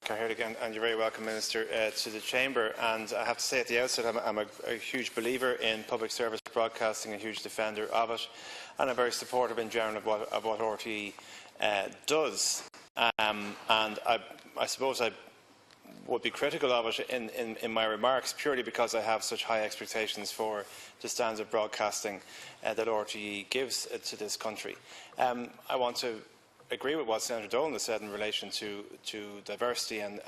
Cahir again, and you're very welcome, Minister, to the Chamber. And I have to say at the outset, I'm a huge believer in public service broadcasting, a huge defender of it, and I'm very supportive in general of what RTE does. And I suppose I would be critical of it in my remarks purely because I have such high expectations for the standards of broadcasting that RTE gives to this country. I want to agree with what Senator Dolan has said in relation to diversity, and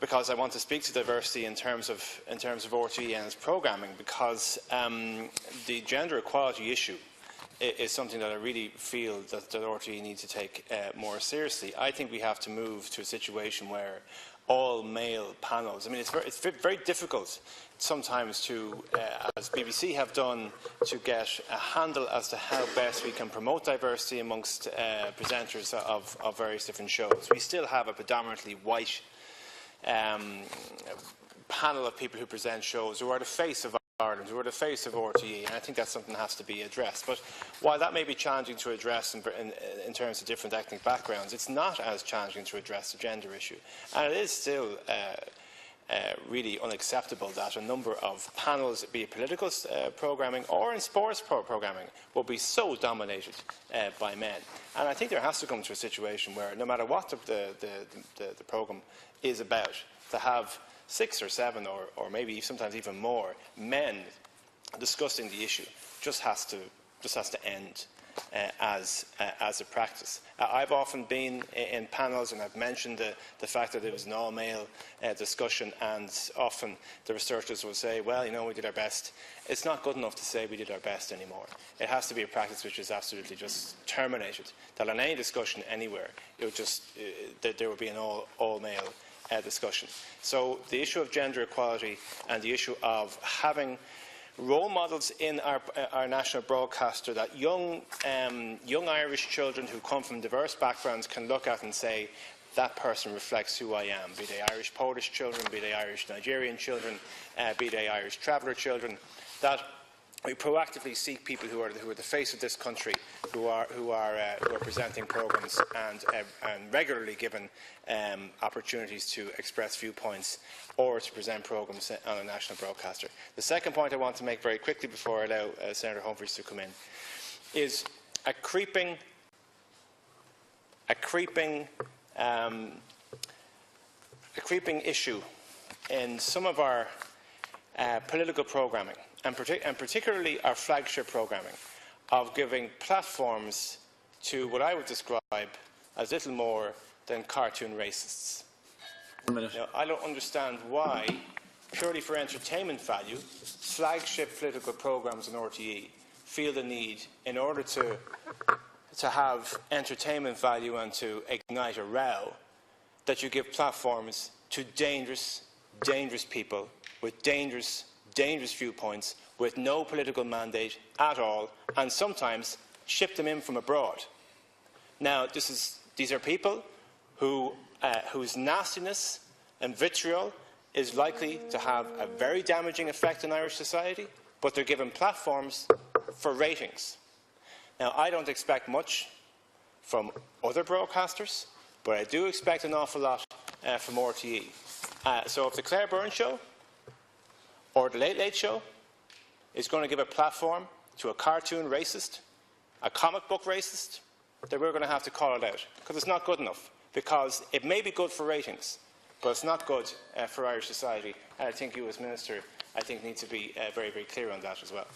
because I want to speak to diversity in terms of RTE and its programming, because the gender equality issue is something that I really feel that RTE needs to take more seriously. I think we have to move to a situation where all male panels. I mean, it's very difficult sometimes to, as BBC have done, to get a handle as to how best we can promote diversity amongst presenters of various different shows. We still have a predominantly white panel of people who present shows who are the face of Ireland, who are the face of RTE, and I think that's something that has to be addressed. But while that may be challenging to address in terms of different ethnic backgrounds, it's not as challenging to address the gender issue. And it is still really unacceptable that a number of panels, be it political programming or in sports programming, will be so dominated by men. And I think there has to come to a situation where, no matter what the programme is about, to have 6 or 7 or maybe sometimes even more men discussing the issue just has to end as a practice. I've often been in panels and I've mentioned the fact that it was an all-male discussion, and often the researchers will say, well, you know, we did our best. It's not good enough to say we did our best anymore. It has to be a practice which is absolutely just terminated, that on any discussion anywhere, it would just, there would be an all-male discussion. So the issue of gender equality and the issue of having role models in our national broadcaster that young Irish children who come from diverse backgrounds can look at and say, that person reflects who I am, be they Irish Polish children, be they Irish Nigerian children, be they Irish traveller children, that we proactively seek people who are the face of this country, who are presenting programmes and regularly given opportunities to express viewpoints or to present programmes on a national broadcaster. The second point I want to make very quickly before I allow Senator Humphreys to come in is a creeping issue in some of our political programming, and particularly our flagship programming, of giving platforms to what I would describe as little more than cartoon racists. Now, I don't understand why, purely for entertainment value, flagship political programmes in RTE feel the need, in order to have entertainment value and to ignite a row, that you give platforms to dangerous people with dangerous viewpoints, with no political mandate at all, and sometimes ship them in from abroad. Now, these are people whose nastiness and vitriol is likely to have a very damaging effect on Irish society, but they're given platforms for ratings. Now, I don't expect much from other broadcasters, but I do expect an awful lot from RTE. So if the Claire Byrne Show or the Late Late Show is going to give a platform to a cartoon racist, a comic book racist, then we're going to have to call it out, because it's not good enough. Because it may be good for ratings, but it's not good for Irish society. And I think you, as Minister, need to be very, very clear on that as well.